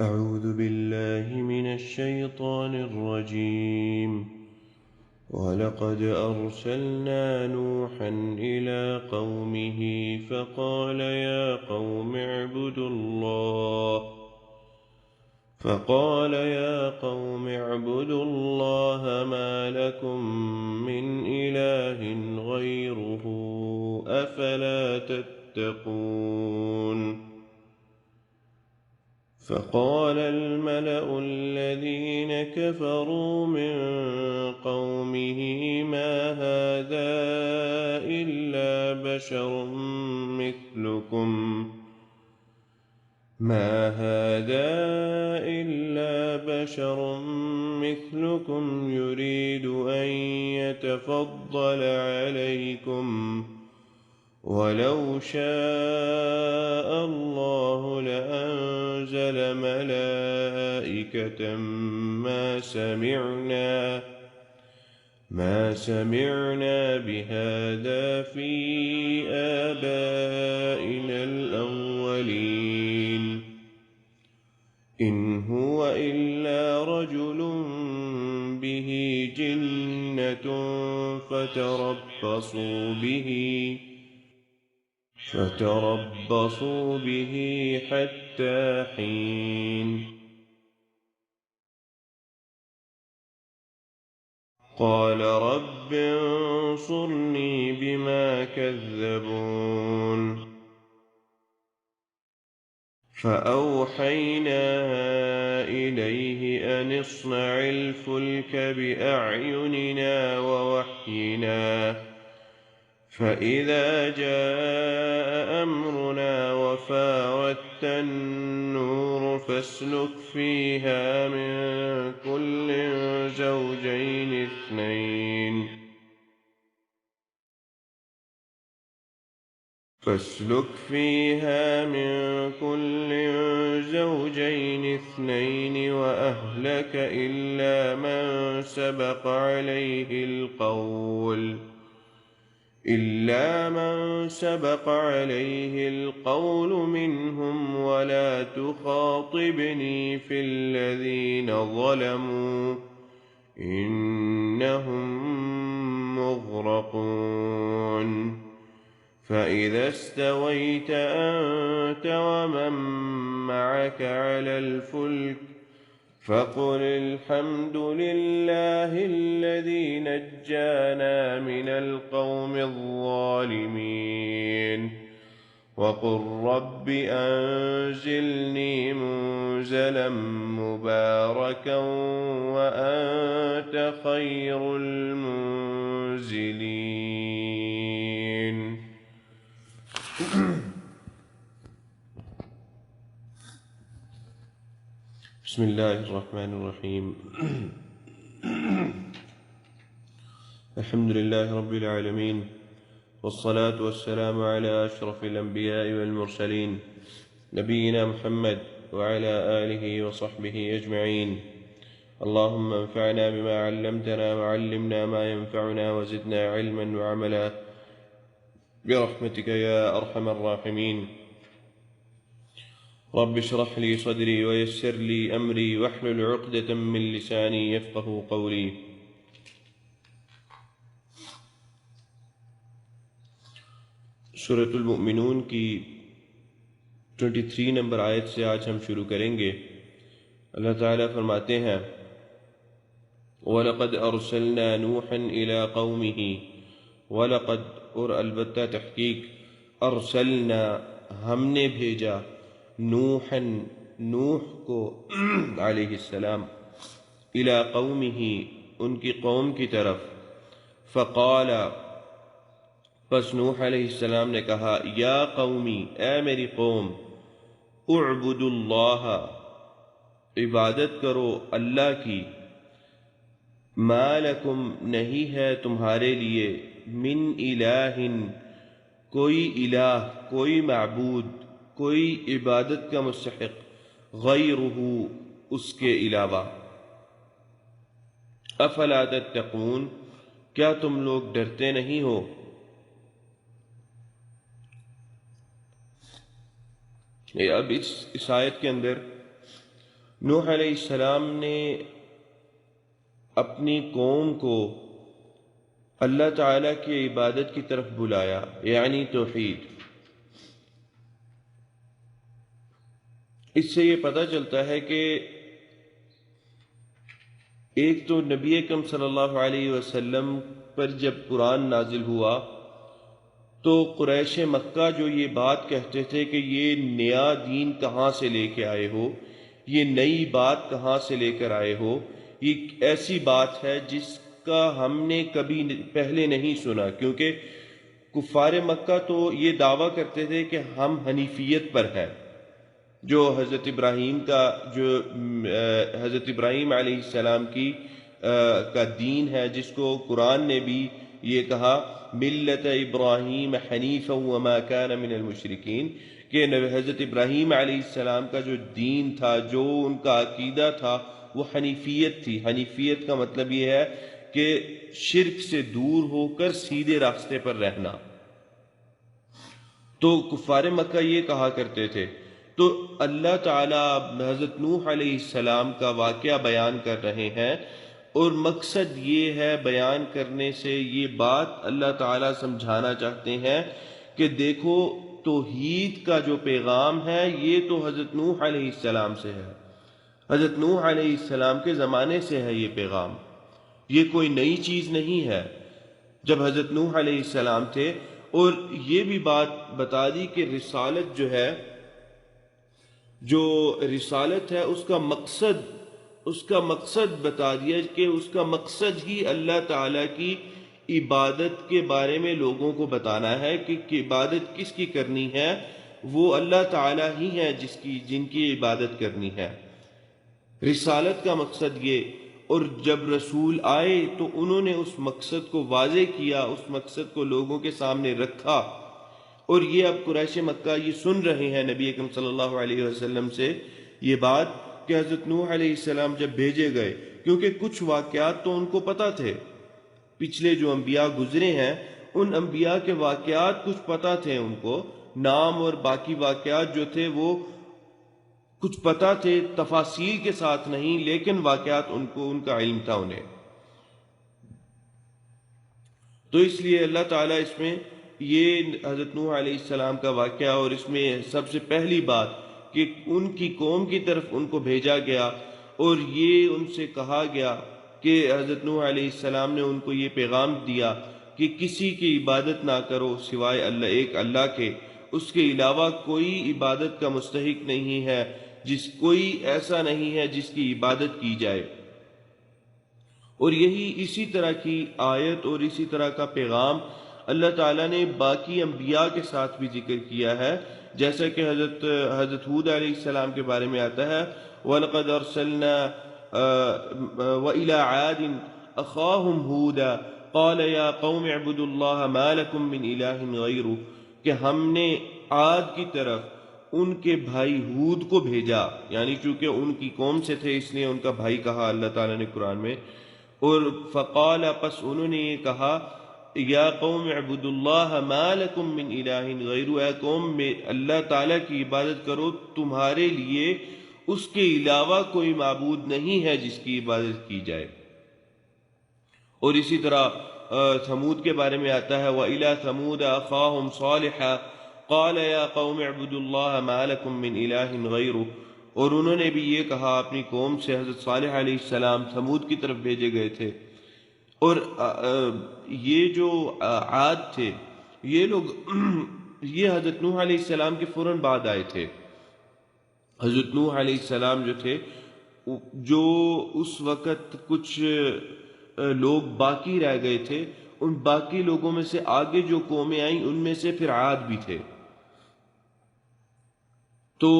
أعوذ بالله من الشيطان الرجيم. ولقد أرسلنا نوحا إلى قومه فقال يا قوم اعبدوا الله ما لكم من إله غيره أفلا تتقون. فقال الملأ الذين كفروا من قومه ما هذا إلا بشر مثلكم يريد أن يتفضل عليكم ولو شاء الله لأنزل ملائكة ما سمعنا بهذا في آبائنا الأولين إن هو إلا رجل به جنة فتربصوا به حتى حين. قال رب انصرني بما كذبون. فأوحينا إليه أن اصنع الفلك بأعيننا ووحينا فإذا جاء أمرنا وفاردت النور فاسلك فيها من كل زوجين اثنين وأهلك إلا من سبق عليه القول منهم ولا تخاطبني في الذين ظلموا إنهم مغرقون. فإذا استويت أنت ومن معك على الفلك فقل الحمد لله الذي نجانا من القوم الظالمين وقل رب أنزلني منزلا مباركا وأنت خير المنزلين. بسم الله الرحمن الرحيم. الحمد لله رب العالمين والصلاة والسلام على أشرف الأنبياء والمرسلين نبينا محمد وعلى آله وصحبه أجمعين. اللهم انفعنا بما علمتنا وعلمنا ما ينفعنا وزدنا علما وعملا برحمتك يا أرحم الراحمين. رب اشرح لي صدري ويسر لي أمري واحلل عقدة من لساني يفقه قولي. سورۃ المؤمنون کی 23 نمبر آیت سے آج ہم شروع کریں گے. اللہ تعالیٰ فرماتے ہیں وَلَقَدْ أَرْسَلْنَا نُوحًا إِلَىٰ قَوْمِهِ. وَلَقَدْ اور البتہ تحقیق ارسلنا ہم نے بھیجا نوحًا نوح کو علیہ السلام إِلَىٰ قَوْمِهِ ان کی قوم کی طرف. فقال پس نوح علیہ السلام نے کہا یا قومی اے میری قوم اعبدوا اللہ عبادت کرو اللہ کی ما لکم نہیں ہے تمہارے لیے من الہ کوئی الہ کوئی معبود کوئی عبادت کا مستحق غیرہ اس کے علاوہ. افلا تتقون کیا تم لوگ ڈرتے نہیں ہو. اب اس آیت کے اندر نوح علیہ السلام نے اپنی قوم کو اللہ تعالیٰ کی عبادت کی طرف بلایا، یعنی توحید۔ اس سے یہ پتہ چلتا ہے کہ ایک تو نبی اکرم صلی اللہ علیہ وسلم پر جب قرآن نازل ہوا تو قریش مکہ جو یہ بات کہتے تھے کہ یہ نیا دین کہاں سے لے کے آئے ہو، یہ نئی بات کہاں سے لے کر آئے ہو، یہ ایسی بات ہے جس کا ہم نے کبھی پہلے نہیں سنا، کیونکہ کفار مکہ تو یہ دعویٰ کرتے تھے کہ ہم حنیفیت پر ہیں، جو حضرت ابراہیم علیہ السلام کا دین ہے، جس کو قرآن نے بھی یہ کہا ملت ابراہیم حنیفا وما کان من المشرکین، کہ حضرت ابراہیم علیہ السلام کا جو دین تھا، جو ان کا عقیدہ تھا، وہ حنیفیت تھی۔ حنیفیت کا مطلب یہ ہے کہ شرک سے دور ہو کر سیدھے راستے پر رہنا۔ تو کفار مکہ یہ کہا کرتے تھے۔ تو اللہ تعالیٰ حضرت نوح علیہ السلام کا واقعہ بیان کر رہے ہیں، اور مقصد یہ ہے بیان کرنے سے یہ بات اللہ تعالیٰ سمجھانا چاہتے ہیں کہ دیکھو توحید کا جو پیغام ہے یہ تو حضرت نوح علیہ السلام سے ہے، حضرت نوح علیہ السلام کے زمانے سے ہے یہ پیغام، یہ کوئی نئی چیز نہیں ہے۔ جب حضرت نوح علیہ السلام تھے، اور یہ بھی بات بتا دی کہ رسالت جو ہے، جو رسالت ہے اس کا مقصد بتا دیا کہ اس کا مقصد ہی اللہ تعالیٰ کی عبادت کے بارے میں لوگوں کو بتانا ہے کہ عبادت کس کی کرنی ہے، وہ اللہ تعالیٰ ہی ہے جن کی عبادت کرنی ہے۔ رسالت کا مقصد یہ، اور جب رسول آئے تو انہوں نے اس مقصد کو واضح کیا، اس مقصد کو لوگوں کے سامنے رکھا، اور یہ اب قریش مکہ یہ سن رہے ہیں نبی اکرم صلی اللہ علیہ وسلم سے یہ بات کہ حضرت نوح علیہ السلام جب بھیجے گئے، کیونکہ کچھ واقعات تو ان کو پتہ تھے، پچھلے جو انبیاء گزرے ہیں ان انبیاء کے واقعات کچھ پتہ تھے ان کو، نام اور باقی واقعات جو تھے وہ کچھ پتہ تھے، تفاصیل کے ساتھ نہیں، لیکن واقعات ان کا علم تھا انہیں۔ تو اس لیے اللہ تعالیٰ اس میں یہ حضرت نوح علیہ السلام کا واقعہ، اور اس میں سب سے پہلی بات کہ ان کی قوم کی طرف ان کو بھیجا گیا، اور یہ ان سے کہا گیا کہ حضرت نوح علیہ السلام نے ان کو یہ پیغام دیا کہ کسی کی عبادت نہ کرو سوائے ایک اللہ کے، اس کے علاوہ کوئی عبادت کا مستحق نہیں ہے، کوئی ایسا نہیں ہے جس کی عبادت کی جائے۔ اور یہی اسی طرح کی آیت اور اسی طرح کا پیغام اللہ تعالیٰ نے باقی انبیاء کے ساتھ بھی ذکر کیا ہے، جیسا کہ حضرت ہود علیہ السلام کے بارے میں آتا ہے وَلَقَدْ أَرْسَلْنَا وَإِلَىٰ عَادٍ أَخَاهُمْ هُودًا قَالَ يَا قَوْمِ اعْبُدُوا اللَّهَ مَا لَكُم مِّنْ إِلَٰهٍ غَيْرُهُ، کہ ہم نے عاد کی طرف ان کے بھائی ہود کو بھیجا، یعنی چونکہ ان کی قوم سے تھے اس لیے ان کا بھائی کہا اللہ تعالیٰ نے قرآن میں، اور فقال، پس انہوں نے یہ کہا یا قوم اعبدوا اللہ ما لکم من الہ غیر، اے قوم میں اللہ تعالیٰ کی عبادت کرو، تمہارے لیے اس کے علاوہ کوئی معبود نہیں ہے جس کی عبادت کی جائے۔ اور اسی طرح ثمود کے بارے میں آتا ہے وَإِلَىٰ ثَمُودَ أَخَاهُمْ صَالِحًا قَالَ يَا قَوْمِ اعْبُدُوا اللَّهَ مَا لَكُم مِّنْ إِلَٰهٍ غَيْرُهُ، اور انہوں نے بھی یہ کہا اپنی قوم سے، حضرت صالح علیہ السلام ثمود کی طرف بھیجے گئے تھے۔ اور یہ جو عاد تھے یہ لوگ یہ حضرت نوح علیہ السلام کے فوراً بعد آئے تھے۔ حضرت نوح علیہ السلام جو تھے، جو اس وقت کچھ لوگ باقی رہ گئے تھے، ان باقی لوگوں میں سے آگے جو قومیں آئیں ان میں سے پھر عاد بھی تھے۔ تو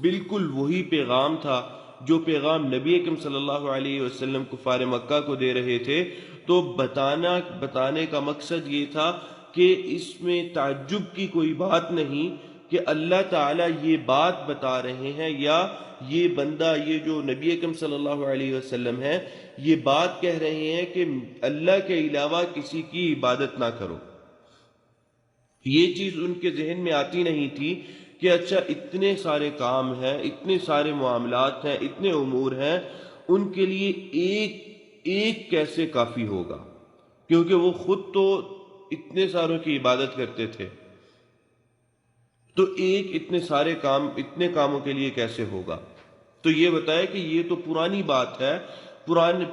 بالکل وہی پیغام تھا جو پیغام نبی اکرم صلی اللہ علیہ وسلم کفار مکہ کو دے رہے تھے۔ تو بتانے کا مقصد یہ تھا کہ اس میں تعجب کی کوئی بات نہیں کہ اللہ تعالیٰ یہ بات بتا رہے ہیں، یا یہ بندہ، یہ جو نبی اکرم صلی اللہ علیہ وسلم ہے، یہ بات کہہ رہے ہیں کہ اللہ کے علاوہ کسی کی عبادت نہ کرو۔ یہ چیز ان کے ذہن میں آتی نہیں تھی، کہ اچھا اتنے سارے کام ہیں، اتنے سارے معاملات ہیں، اتنے امور ہیں، ان کے لیے ایک ایک کیسے کافی ہوگا، کیونکہ وہ خود تو اتنے ساروں کی عبادت کرتے تھے، تو ایک اتنے سارے کام اتنے کاموں کے لیے کیسے ہوگا؟ تو یہ بتایا کہ یہ تو پرانی بات ہے، پرانے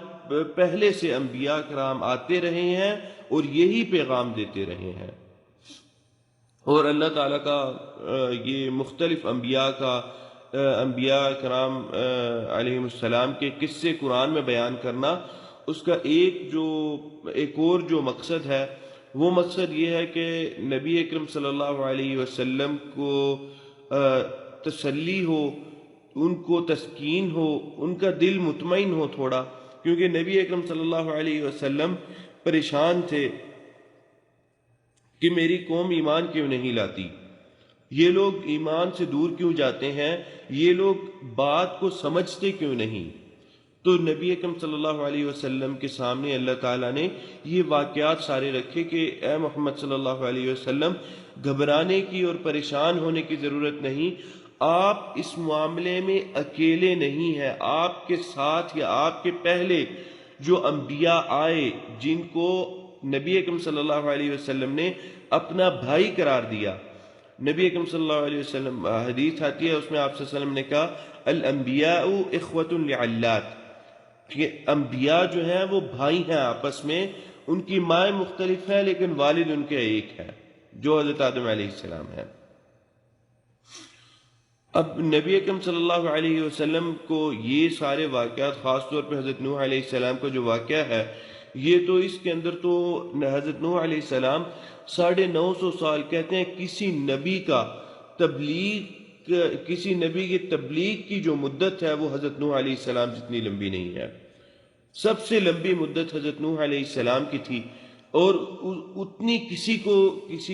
پہلے سے انبیاء کرام آتے رہے ہیں اور یہی پیغام دیتے رہے ہیں، اور اللہ تعالیٰ کا یہ مختلف انبیاء کرام علیہ السلام کے قصے قرآن میں بیان کرنا، اس کا ایک اور جو مقصد ہے، وہ مقصد یہ ہے کہ نبی اکرم صلی اللہ علیہ وسلم کو تسلی ہو، ان کو تسکین ہو، ان کا دل مطمئن ہو تھوڑا، کیونکہ نبی اکرم صلی اللہ علیہ وسلم پریشان تھے کہ میری قوم ایمان کیوں نہیں لاتی، یہ لوگ ایمان سے دور کیوں جاتے ہیں، یہ لوگ بات کو سمجھتے کیوں نہیں۔ تو نبی اکرم صلی اللہ علیہ وسلم کے سامنے اللہ تعالیٰ نے یہ واقعات سارے رکھے کہ اے محمد صلی اللہ علیہ وسلم، گھبرانے کی اور پریشان ہونے کی ضرورت نہیں، آپ اس معاملے میں اکیلے نہیں ہیں، آپ کے ساتھ یا آپ کے پہلے جو انبیاء آئے، جن کو نبی اکرم صلی اللہ علیہ وسلم نے اپنا بھائی قرار دیا، نبی اکرم صلی اللہ علیہ وسلم حدیث آتی ہے، اس میں آپ صلی اللہ علیہ وسلم نے کہا الانبیاء اخوۃ لعلات، کہ انبیاء جو ہیں وہ بھائی ہیں آپس میں، ان کی مائیں مختلف ہیں لیکن والد ان کے ایک ہے، جو حضرت آدم علیہ السلام ہے۔ اب نبی اکرم صلی اللہ علیہ وسلم کو یہ سارے واقعات، خاص طور پہ حضرت نوح علیہ السلام کا جو واقعہ ہے، یہ تو اس کے اندر تو حضرت نوح علیہ السلام 950 سال، کہتے ہیں کسی نبی کی تبلیغ کی جو مدت ہے وہ حضرت نوح علیہ السلام جتنی لمبی نہیں ہے، سب سے لمبی مدت حضرت نوح علیہ السلام کی تھی، اور اتنی کسی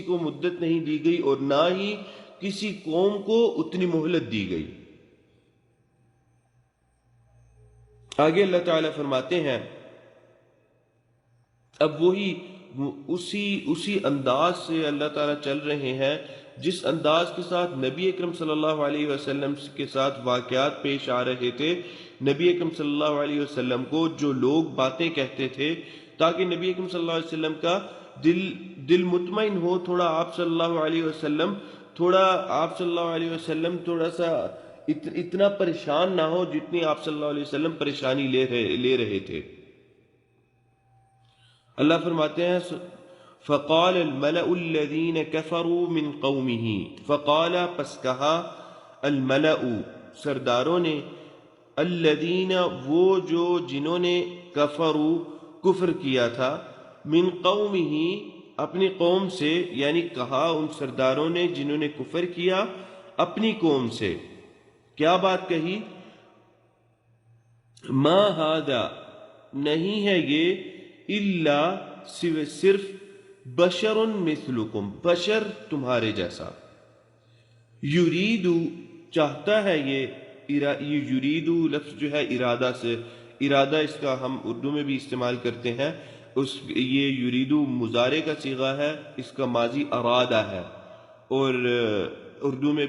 کو مدت نہیں دی گئی، اور نہ ہی کسی قوم کو اتنی مہلت دی گئی۔ آگے اللہ تعالیٰ فرماتے ہیں، اب وہی اسی انداز سے اللہ تعالیٰ چل رہے ہیں جس انداز کے ساتھ نبی اکرم صلی اللہ علیہ وسلم کے ساتھ واقعات پیش آ رہے تھے۔ نبی اکرم صلی اللہ علیہ وسلم کو جو لوگ باتیں کہتے تھے تاکہ نبی اکرم صلی اللہ علیہ وسلم کا دل مطمئن ہو، تھوڑا آپ صلی اللہ علیہ وسلم تھوڑا سا اتنا پریشان نہ ہو جتنی آپ صلی اللہ علیہ وسلم پریشانی لے رہے تھے۔ اللہ فرماتے ہیں فقال الملأ الذين كفروا من قومه، فقال پس کہا، الملأ سرداروں نے، الذین وہ جو جنہوں نے، کفروا کفر کیا تھا، من قومه اپنی قوم سے، یعنی کہا ان سرداروں نے جنہوں نے کفر کیا اپنی قوم سے، کیا بات کہی، ما ھذا نہیں ہے یہ، الا صرف بشر مثلکم بشر تمہارے جیسا، یریدو چاہتا ہے یہ یریدو لفظ جو ہے ارادہ اس کا ہم اردو میں بھی استعمال کرتے ہیں، یہ یریدو مضارع کا صیغہ ہے، اس کا ماضی ارادہ ہے، اور اردو میں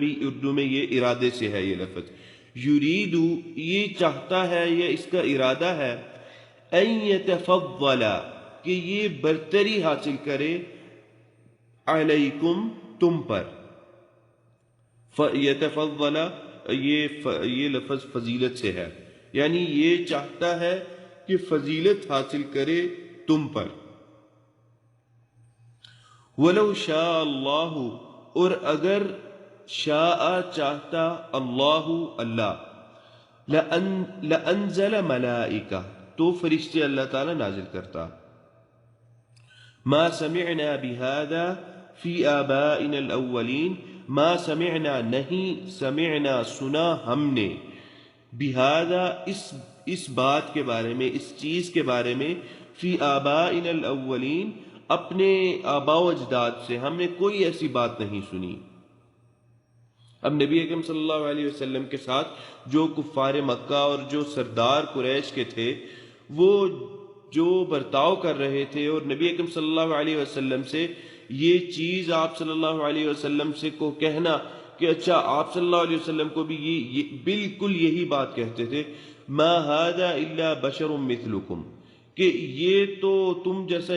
یہ ارادے سے ہے یہ لفظ، یریدو یہ چاہتا ہے، یہ اس کا ارادہ ہے، ان یتفضل کہ یہ برتری حاصل کرے، علیکم تم پر، یتفضل یہ لفظ فضیلت سے ہے، یعنی یہ چاہتا ہے کہ فضیلت حاصل کرے تم پر، وَلَوْ شَاءَ اللَّهُ اور اگر شاء چاہتا اللہ لَأَنزَلَ مَلَائِكَةً تو فرشتے اللہ تعالی نازل کرتا، ما سمعنا بهذا فی آبائنا الاولین، ما سمعنا نہیں، سمعنا سنا ہم نے، بہذا اس بات کے بارے میں، اس چیز کے بارے میں، فی آبائنا الاولین اپنے آباء و اجداد سے ہم نے کوئی ایسی بات نہیں سنی۔ اب نبی اکرم صلی اللہ علیہ وسلم کے ساتھ جو کفار مکہ اور جو سردار قریش کے تھے، وہ جو برتاؤ کر رہے تھے، اور نبی اکرم صلی اللہ علیہ وسلم سے یہ چیز آپ صلی اللہ علیہ وسلم سے کو کہنا کہ اچھا آپ صلی اللہ علیہ وسلم کو بھی یہ بالکل یہی بات کہتے تھے، ما ھذا الا بشر مثلکم، کہ یہ تو تم جیسا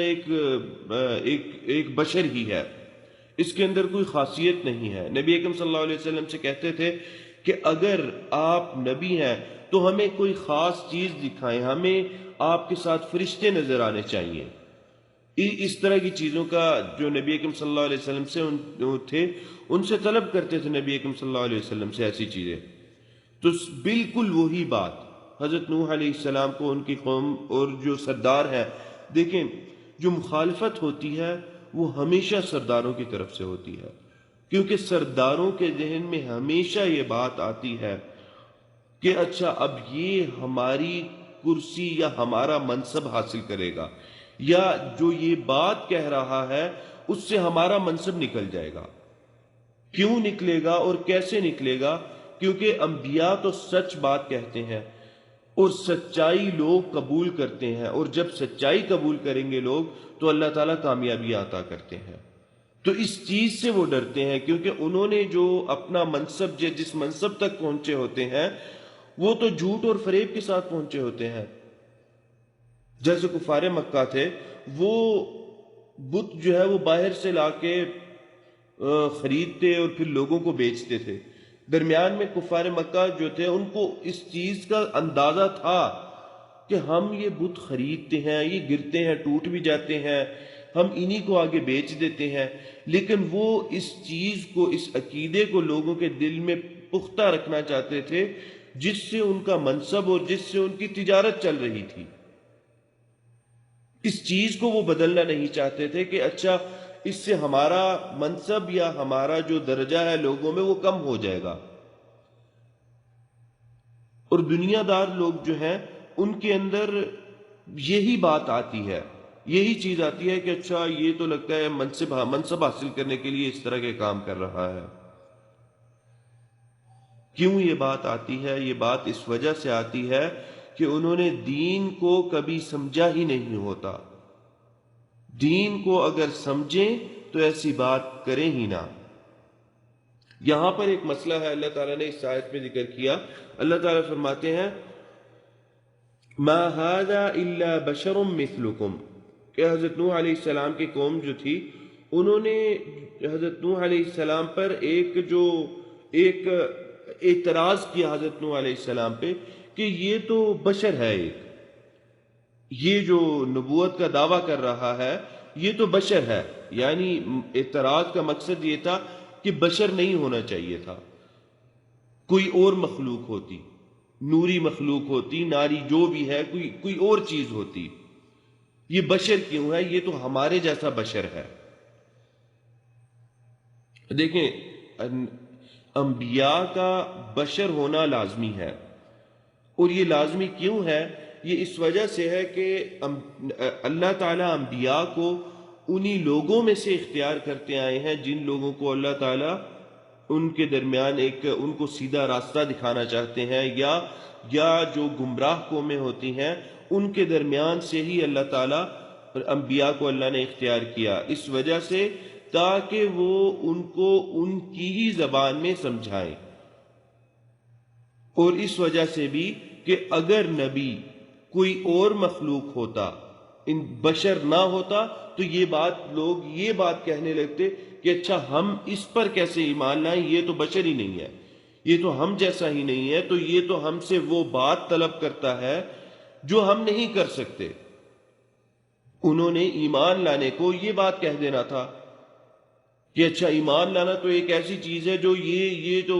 ایک بشر ہی ہے، اس کے اندر کوئی خاصیت نہیں ہے۔ نبی اکرم صلی اللہ علیہ وسلم سے کہتے تھے کہ اگر آپ نبی ہیں تو ہمیں کوئی خاص چیز دکھائیں، ہمیں آپ کے ساتھ فرشتے نظر آنے چاہیے۔ اس طرح کی چیزوں کا جو نبی اکرم صلی اللہ علیہ وسلم سے تھے، ان سے طلب کرتے تھے نبی اکرم صلی اللہ علیہ وسلم سے ایسی چیزیں۔ تو بالکل وہی بات حضرت نوح علیہ السلام کو ان کی قوم اور جو سردار ہیں، دیکھیں جو مخالفت ہوتی ہے وہ ہمیشہ سرداروں کی طرف سے ہوتی ہے، کیونکہ سرداروں کے ذہن میں ہمیشہ یہ بات آتی ہے کہ اچھا اب یہ ہماری کرسی یا ہمارا منصب حاصل کرے گا، یا جو یہ بات کہہ رہا ہے اس سے ہمارا منصب نکل جائے گا۔ کیوں نکلے گا اور کیسے نکلے گا؟ کیونکہ انبیاء تو سچ بات کہتے ہیں اور سچائی لوگ قبول کرتے ہیں، اور جب سچائی قبول کریں گے لوگ تو اللہ تعالیٰ کامیابی عطا کرتے ہیں۔ تو اس چیز سے وہ ڈرتے ہیں، کیونکہ انہوں نے جو اپنا منصب جس منصب تک پہنچے ہوتے ہیں وہ تو جھوٹ اور فریب کے ساتھ پہنچے ہوتے ہیں۔ جیسے کفار مکہ تھے، وہ بت جو ہے وہ باہر سے لا کے خریدتے اور پھر لوگوں کو بیچتے تھے۔ درمیان میں کفار مکہ جو تھے ان کو اس چیز کا اندازہ تھا کہ ہم یہ بت خریدتے ہیں، یہ گرتے ہیں، ٹوٹ بھی جاتے ہیں، ہم انہی کو آگے بیچ دیتے ہیں، لیکن وہ اس چیز کو، اس عقیدے کو لوگوں کے دل میں پختہ رکھنا چاہتے تھے، جس سے ان کا منصب اور جس سے ان کی تجارت چل رہی تھی۔ اس چیز کو وہ بدلنا نہیں چاہتے تھے کہ اچھا اس سے ہمارا منصب یا ہمارا جو درجہ ہے لوگوں میں وہ کم ہو جائے گا۔ اور دنیا دار لوگ جو ہیں ان کے اندر یہی بات آتی ہے، یہی چیز آتی ہے کہ اچھا یہ تو لگتا ہے منصب حاصل کرنے کے لیے اس طرح کے کام کر رہا ہے۔ کیوں یہ بات آتی ہے؟ یہ بات اس وجہ سے آتی ہے کہ انہوں نے دین کو کبھی سمجھا ہی نہیں ہوتا۔ دین کو اگر سمجھیں تو ایسی بات کریں ہی نہ۔ یہاں پر ایک مسئلہ ہے اللہ تعالیٰ نے اس آیت میں ذکر کیا۔ اللہ تعالیٰ فرماتے ہیں ما ھذا الا بشر مثلکم، کہ حضرت نوح علیہ السلام کی قوم جو تھی انہوں نے حضرت نوح علیہ السلام پر ایک اعتراض کیا حضرت نوح علیہ السلام پہ کہ یہ تو بشر ہے، یہ جو نبوت کا دعویٰ کر رہا ہے یہ تو بشر ہے۔ یعنی اعتراض کا مقصد یہ تھا کہ بشر نہیں ہونا چاہیے تھا، کوئی اور مخلوق ہوتی، نوری مخلوق ہوتی، ناری جو بھی ہے، کوئی اور چیز ہوتی، یہ بشر کیوں ہے؟ یہ تو ہمارے جیسا بشر ہے۔ دیکھیں انبیاء کا بشر ہونا لازمی ہے، اور یہ لازمی کیوں ہے؟ یہ اس وجہ سے ہے کہ اللہ تعالیٰ انبیاء کو انہی لوگوں میں سے اختیار کرتے آئے ہیں جن لوگوں کو اللہ تعالیٰ ان کے درمیان ان کو سیدھا راستہ دکھانا چاہتے ہیں، یا جو گمراہ قومیں ہوتی ہیں ان کے درمیان سے ہی اللہ تعالیٰ انبیاء کو اللہ نے اختیار کیا، اس وجہ سے تاکہ وہ ان کو ان کی ہی زبان میں سمجھائیں، اور اس وجہ سے بھی کہ اگر نبی کوئی اور مخلوق ہوتا، ان بشر نہ ہوتا، تو لوگ یہ بات کہنے لگتے کہ اچھا ہم اس پر کیسے ایمان لائیں، یہ تو بشر ہی نہیں ہے، یہ تو ہم جیسا ہی نہیں ہے، تو یہ تو ہم سے وہ بات طلب کرتا ہے جو ہم نہیں کر سکتے۔ انہوں نے ایمان لانے کو یہ بات کہہ دینا تھا کہ اچھا ایمان لانا تو ایک ایسی چیز ہے جو یہ تو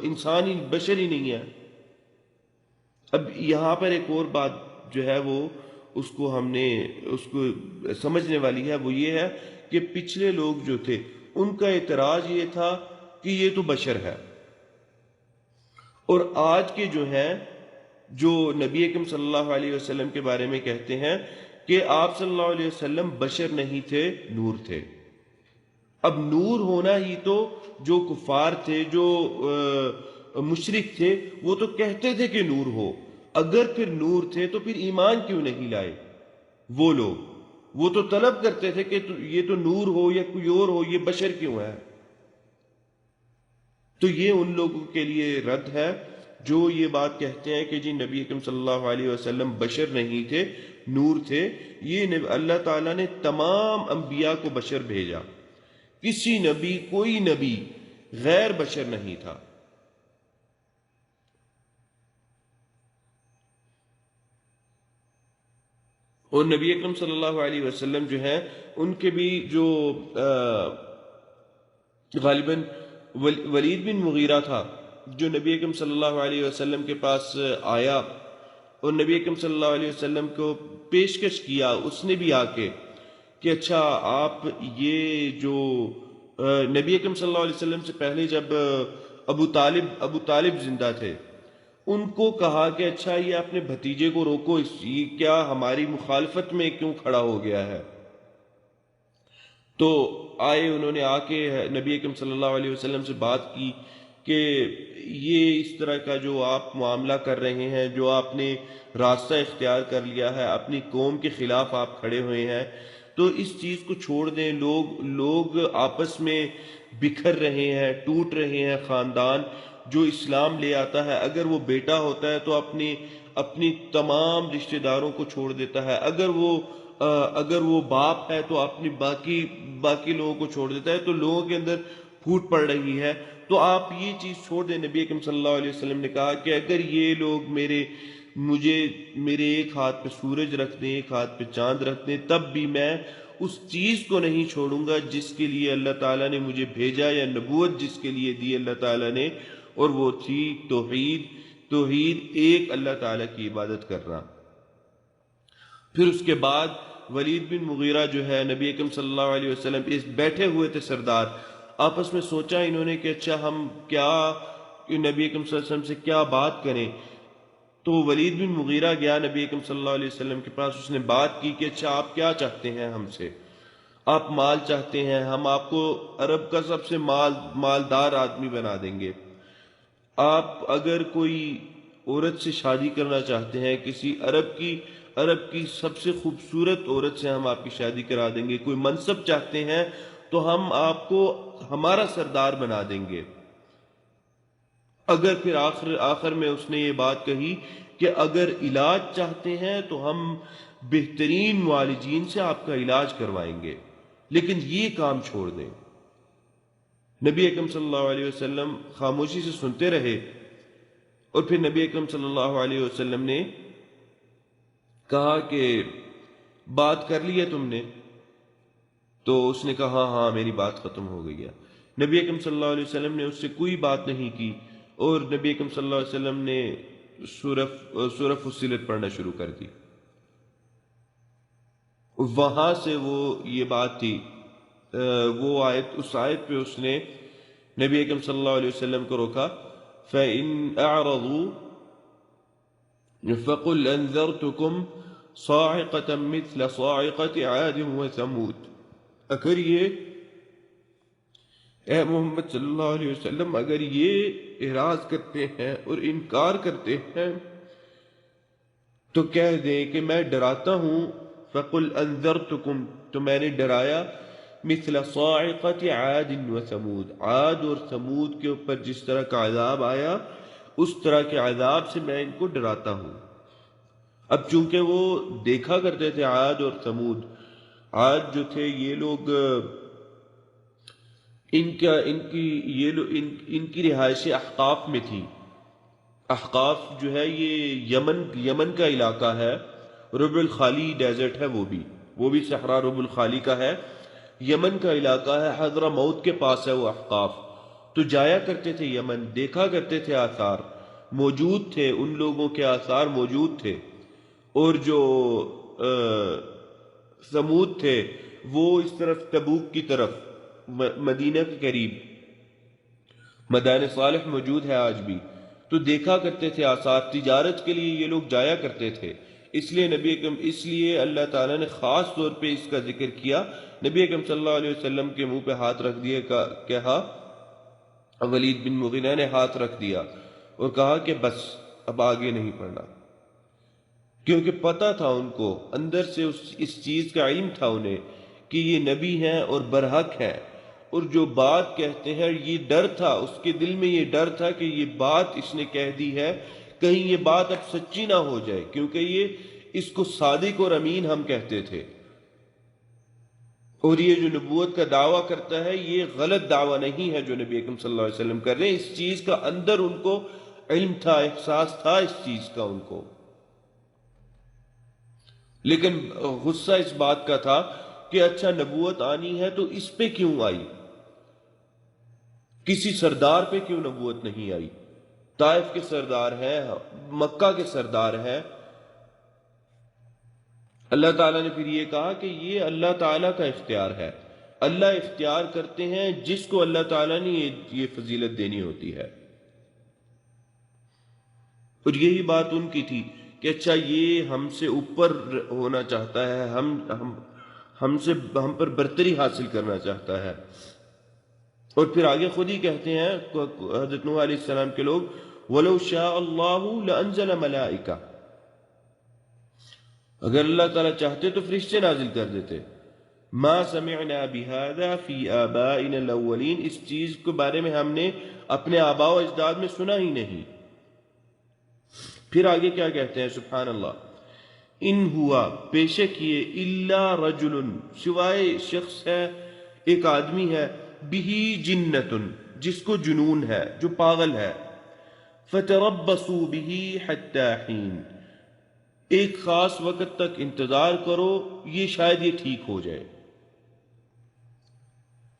انسان ہی، بشر ہی نہیں ہے۔ اب یہاں پر ایک اور بات جو ہے وہ اس کو سمجھنے والی ہے، وہ یہ ہے کہ پچھلے لوگ جو تھے ان کا اعتراض یہ تھا کہ یہ تو بشر ہے، اور آج کے جو ہیں جو نبی اکرم صلی اللہ علیہ وسلم کے بارے میں کہتے ہیں کہ آپ صلی اللہ علیہ وسلم بشر نہیں تھے، نور تھے۔ اب نور ہونا ہی تو جو کفار تھے، جو مشرک تھے، وہ تو کہتے تھے کہ نور ہو، اگر پھر نور تھے تو پھر ایمان کیوں نہیں لائے؟ وہ لوگ وہ تو طلب کرتے تھے کہ یہ تو نور ہو یا کوئی اور ہو، یہ بشر کیوں ہے؟ تو یہ ان لوگوں کے لیے رد ہے جو یہ بات کہتے ہیں کہ جی نبی اکرم صلی اللہ علیہ وسلم بشر نہیں تھے، نور تھے۔ یہ اللہ تعالیٰ نے تمام انبیاء کو بشر بھیجا، کسی نبی، کوئی نبی غیر بشر نہیں تھا۔ اور نبی اکرم صلی اللہ علیہ وسلم جو ہیں ان کے بھی جو غالباً ولید بن مغیرہ تھا جو نبی اکرم صلی اللہ علیہ وسلم کے پاس آیا اور نبی اکرم صلی اللہ علیہ وسلم کو پیشکش کیا، اس نے بھی آ کے کہ اچھا آپ یہ جو نبی اکرم صلی اللہ علیہ وسلم سے پہلے جب ابو طالب زندہ تھے، ان کو کہا کہ اچھا یہ اپنے بھتیجے کو روکو، یہ کیا ہماری مخالفت میں کیوں کھڑا ہو گیا ہے؟ تو آئے، انہوں نے آ کے نبی اکرم صلی اللہ علیہ وسلم سے بات کی کہ یہ اس طرح کا جو آپ معاملہ کر رہے ہیں، جو آپ نے راستہ اختیار کر لیا ہے، اپنی قوم کے خلاف آپ کھڑے ہوئے ہیں، تو اس چیز کو چھوڑ دیں۔ لوگ آپس میں بکھر رہے ہیں، ٹوٹ رہے ہیں، خاندان جو اسلام لے آتا ہے اگر وہ بیٹا ہوتا ہے تو اپنی تمام رشتہ داروں کو چھوڑ دیتا ہے، اگر وہ باپ ہے تو اپنی باقی لوگوں کو چھوڑ دیتا ہے، تو لوگوں کے اندر پھوٹ پڑ رہی ہے۔ تو آپ یہ چیز چھوڑ دیں۔ نبی اکرم صلی اللہ علیہ وسلم نے کہا کہ اگر یہ لوگ میرے ایک ہاتھ پہ سورج رکھ دیں، ایک ہاتھ پہ چاند رکھ دیں، تب بھی میں اس چیز کو نہیں چھوڑوں گا جس کے لیے اللہ تعالیٰ نے مجھے بھیجا، یا نبوت جس کے لیے دی اللہ تعالیٰ نے، اور وہ تھی توحید، ایک اللہ تعالیٰ کی عبادت کرنا۔ پھر اس کے بعد ولید بن مغیرہ جو ہے، نبی اکرم صلی اللہ علیہ وسلم اس بیٹھے ہوئے تھے سردار، آپس میں سوچا انہوں نے کہ اچھا ہم کیا نبی اکرم صلی اللہ علیہ وسلم سے کیا بات کریں۔ تو ولید بن مغیرہ گیا نبی اکرم صلی اللہ علیہ وسلم کے پاس، اس نے بات کی کہ اچھا آپ کیا چاہتے ہیں ہم سے؟ آپ مال چاہتے ہیں؟ ہم آپ کو عرب کا سب سے مالدار آدمی بنا دیں گے۔ آپ اگر کوئی عورت سے شادی کرنا چاہتے ہیں، کسی عرب کی سب سے خوبصورت عورت سے ہم آپ کی شادی کرا دیں گے۔ کوئی منصب چاہتے ہیں تو ہم آپ کو ہمارا سردار بنا دیں گے۔ اگر پھر آخر میں اس نے یہ بات کہی کہ اگر علاج چاہتے ہیں تو ہم بہترین معالجین سے آپ کا علاج کروائیں گے، لیکن یہ کام چھوڑ دیں۔ نبی اکرم صلی اللہ علیہ وسلم خاموشی سے سنتے رہے، اور پھر نبی اکرم صلی اللہ علیہ وسلم نے کہا کہ بات کر لی ہے تم نے؟ تو اس نے کہا ہاں میری بات ختم ہو گئی ہے۔ نبی اکرم صلی اللہ علیہ وسلم نے اس سے کوئی بات نہیں کی، اور نبی اکرم صلی اللہ علیہ وسلم نے سورہ فصلت پڑھنا شروع کر دی۔ وہاں سے وہ یہ بات تھی، اس آیت پہ اس نے نبی اکرم صلی اللہ علیہ وسلم کو روکا، فَإِنْ أَعْرَضُوا فَقُلْ أَنذَرْتُكُمْ صَاعِقَةً مِثْلَ صَاعِقَةِ عَادٍ وَثَمُودَ۔ اگر یہ اے محمد صلی اللہ علیہ وسلم اگر یہ اعراض کرتے ہیں اور انکار کرتے ہیں تو کہہ دیں کہ میں ڈراتا ہوں، فَقُلْ أَنذَرْتُكُمْ، تو میں نے ڈرایا، مثل صاعقۃ عاد و ثمود، عاد اور ثمود کے اوپر جس طرح کا عذاب آیا اس طرح کے عذاب سے میں ان کو ڈراتا ہوں۔ اب چونکہ وہ دیکھا کرتے تھے عاد اور ثمود، عاد جو تھے یہ لوگ ان کی رہائش احقاف میں تھی۔ احقاف جو ہے یہ یمن کا علاقہ ہے، ربع الخالی ڈیزرٹ ہے، وہ بھی صحرا ربع الخالی کا ہے، یمن کا علاقہ ہے، حضرہ موت کے پاس ہے وہ احقاف۔ تو جایا کرتے تھے یمن، دیکھا کرتے تھے، آثار موجود تھے، ان لوگوں کے آثار موجود تھے۔ اور جو ثمود تھے وہ اس طرف تبوک کی طرف، مدینہ کے قریب مدائن صالح موجود ہے آج بھی، تو دیکھا کرتے تھے آثار، تجارت کے لیے یہ لوگ جایا کرتے تھے۔ اس لیے اللہ تعالیٰ نے خاص طور پہ اس کا ذکر کیا۔ نبی اکرم صلی اللہ علیہ وسلم کے منہ پہ ہاتھ رکھ دیا، کہا، ولید بن مغیرہ نے ہاتھ رکھ دیا اور کہا کہ بس اب آگے نہیں پڑھنا، کیونکہ پتہ تھا ان کو، اندر سے اس چیز کا علم تھا انہیں کہ یہ نبی ہیں اور برحق ہیں، اور جو بات کہتے ہیں یہ ڈر تھا، اس کے دل میں یہ ڈر تھا کہ یہ بات اس نے کہہ دی ہے کہیں یہ بات اب سچی نہ ہو جائے، کیونکہ یہ اس کو صادق اور امین ہم کہتے تھے، اور یہ جو نبوت کا دعویٰ کرتا ہے یہ غلط دعویٰ نہیں ہے جو نبی اکرم صلی اللہ علیہ وسلم کر رہے ہیں، اس چیز کا اندر ان کو علم تھا، احساس تھا اس چیز کا ان کو، لیکن غصہ اس بات کا تھا کہ اچھا نبوت آنی ہے تو اس پہ کیوں آئی، کسی سردار پہ کیوں نبوت نہیں آئی؟ طائف کے سردار ہیں، مکہ کے سردار ہیں۔ اللہ تعالیٰ نے پھر یہ کہا کہ یہ اللہ تعالیٰ کا اختیار ہے، اللہ اختیار کرتے ہیں جس کو اللہ تعالیٰ نے یہ فضیلت دینی ہوتی ہے، اور یہی بات ان کی تھی کہ اچھا یہ ہم سے اوپر ہونا چاہتا ہے، ہم پر برتری حاصل کرنا چاہتا ہے، اور پھر آگے خود ہی کہتے ہیں حضرت نوح علیہ السلام کے لوگ، وَلَوْ شَاءَ اللَّهُ لَأَنزَلَ مَلَائِكَةً، اگر اللہ تعالیٰ چاہتے تو فرشتے نازل کر دیتے، مَا سَمِعْنَا بِهَذَا فِي آبَائِنَا الْأَوَّلِينَ، اس چیز کے بارے میں ہم نے اپنے آباء و اجداد میں سنا ہی نہیں۔ پھر آگے کیا کہتے ہیں سبحان اللہ، ان ہوا بے شک یہ الا رجل، سوائے شخص ہے، ایک آدمی ہے، بہی جنتن، جس کو جنون ہے، جو پاگل ہے، فتربصوا به حتی حین، ایک خاص وقت تک انتظار کرو، یہ شاید یہ ٹھیک ہو جائے۔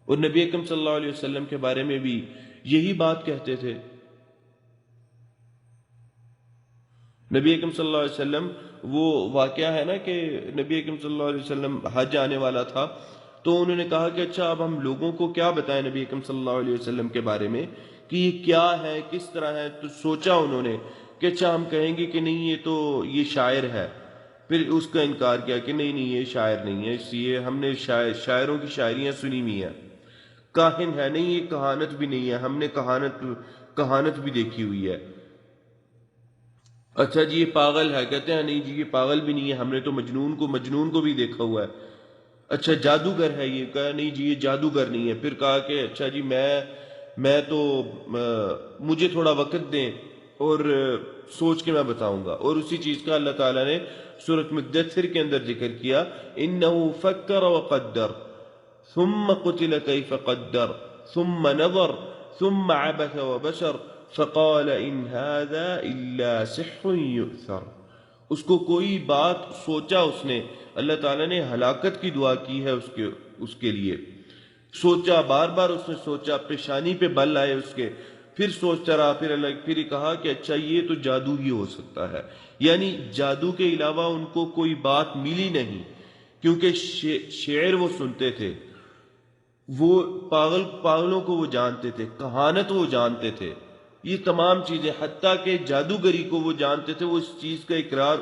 اور نبی اکرم صلی اللہ علیہ وسلم کے بارے میں بھی یہی بات کہتے تھے۔ نبی اکرم صلی اللہ علیہ وسلم، وہ واقعہ ہے نا کہ نبی اکرم صلی اللہ علیہ وسلم حج آنے والا تھا، تو انہوں نے کہا کہ اچھا اب ہم لوگوں کو کیا بتائیں نبی اکرم صلی اللہ علیہ وسلم کے بارے میں کہ یہ کیا ہے، کس طرح ہے، تو سوچا انہوں نے کہ اچھا ہم کہیں گے کہ نہیں یہ شاعر ہے، پھر اس کا انکار کیا کہ نہیں یہ شاعر نہیں ہے، اس لیے ہم نے شاعروں کی شاعریاں سنی ہوئی ہیں، کاہن ہے، نہیں یہ کہانت بھی نہیں ہے، ہم نے کہانت بھی دیکھی ہوئی ہے، اچھا جی یہ پاگل ہے، کہتے ہیں نہیں جی یہ پاگل بھی نہیں ہے، ہم نے تو مجنون کو بھی دیکھا ہوا ہے، اچھا جادوگر ہے، یہ کہا نہیں جی یہ جادوگر نہیں ہے، پھر کہا کہ اچھا جی میں تو مجھے تھوڑا وقت دیں اور سوچ کے میں بتاؤں گا، اور اسی چیز کا اللہ تعالیٰ نے سورۃ مدثر کے اندر ذکر کیا، انہ فکر وقدر ثم قتل کیف قدر ثم نظر ثم عبث وبشر فقال ان هذا الا سحر یؤثر، اس کو کوئی بات سوچا، اس نے اللہ تعالیٰ نے ہلاکت کی دعا کی ہے اس کے لیے، سوچا بار بار اس نے سوچا، پیشانی پہ بل آئے اس کے، پھر سوچتا رہا، پھر کہا کہ اچھا یہ تو جادو ہی ہو سکتا ہے، یعنی جادو کے علاوہ ان کو کوئی بات ملی نہیں، کیونکہ شعر وہ سنتے تھے، وہ پاگلوں کو وہ جانتے تھے، کہانت وہ جانتے تھے، یہ تمام چیزیں، حتیٰ کہ جادوگری کو وہ جانتے تھے، وہ اس چیز کا اقرار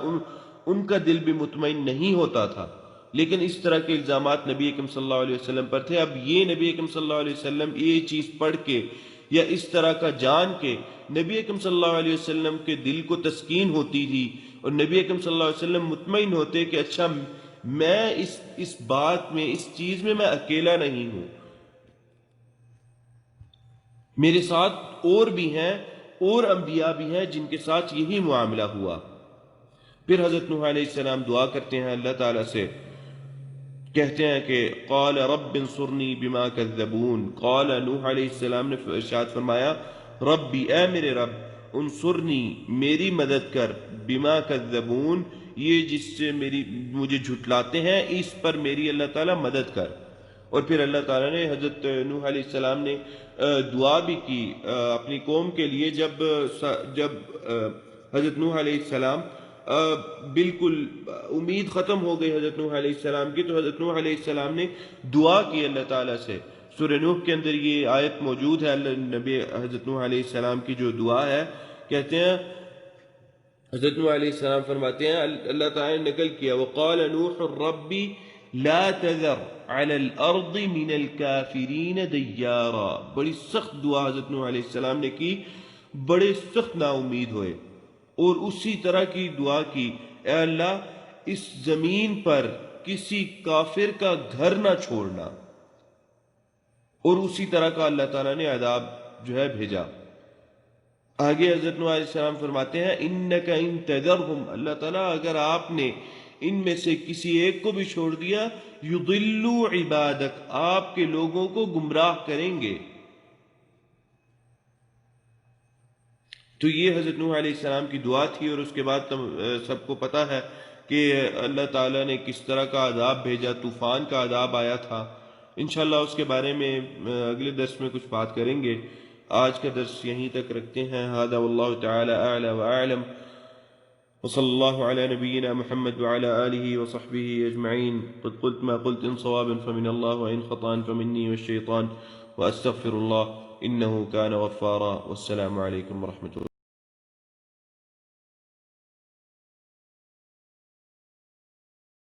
ان کا دل بھی مطمئن نہیں ہوتا تھا، لیکن اس طرح کے الزامات نبی اکرم صلی اللہ علیہ وسلم پر تھے۔ اب یہ نبی اکرم صلی اللہ علیہ وسلم یہ چیز پڑھ کے یا اس طرح کا جان کے نبی اکرم صلی اللہ علیہ وسلم کے دل کو تسکین ہوتی تھی، اور نبی اکرم صلی اللہ علیہ وسلم مطمئن ہوتے کہ اچھا میں اس بات میں، اس چیز میں اکیلا نہیں ہوں، میرے ساتھ اور بھی ہیں، اور انبیاء بھی ہیں جن کے ساتھ یہی معاملہ ہوا۔ پھر حضرت نوح علیہ السلام دعا کرتے ہیں اللہ تعالیٰ سے، کہتے ہیں کہ قال رب انصرنی بما کذبون، قال نوح علیہ السلام نے ارشاد فرمایا ربی، اے میرے رب، انصرنی میری مدد کر، بما کذبون، یہ جس سے مجھے جھٹلاتے ہیں اس پر میری اللہ تعالیٰ مدد کر۔ اور پھر اللہ تعالیٰ نے حضرت نوح علیہ السلام نے دعا بھی کی اپنی قوم کے لیے، جب حضرت نوح علیہ السلام بالکل امید ختم ہو گئی حضرت نوح علیہ السلام کی، تو حضرت نوح علیہ السلام نے دعا کی اللہ تعالیٰ سے، سورہ نوح کے اندر یہ آیت موجود ہے، نبی حضرت نوح علیہ السلام کی جو دعا ہے، کہتے ہیں حضرت نوح علیہ السلام فرماتے ہیں اللہ تعالیٰ نے نقل کیا، وقال نوح ربی لا تذر علی الارض من الکافرین دیارا، بڑی سخت دعا حضرت نوح علیہ السلام نے کی، بڑے سخت نا امید ہوئے، اور اسی طرح کی دعا کی، اے اللہ اس زمین پر کسی کافر کا گھر نہ چھوڑنا، اور اسی طرح کا اللہ تعالیٰ نے عذاب جو ہے بھیجا۔ آگے حضرت نوح علیہ السلام فرماتے ہیں انک ان تذرہم، اللہ تعالیٰ اگر آپ نے ان میں سے کسی ایک کو بھی چھوڑ دیا، یضلوا عبادک، آپ کے لوگوں کو گمراہ کریں گے۔ تو یہ حضرت نوح علیہ السلام کی دعا تھی، اور اس کے بعد سب کو پتہ ہے کہ اللہ تعالیٰ نے کس طرح کا عذاب بھیجا، طوفان کا عذاب آیا تھا۔ انشاءاللہ اس کے بارے میں اگلے درس میں کچھ بات کریں گے۔ آج کا درس یہیں تک رکھتے ہیں۔ ھذا واللہ تعالی اعلی واعلم، وصلی اللہ علی نبینا محمد وعلى آلہ وصحبہ اجمعین۔ قد قلت ما قلت ان صوابا فمن اللہ وان خطأ فمنی والشیطان، واستغفر اللہ انہ کان غفارا۔ والسلام علیکم ورحمۃ اللہ۔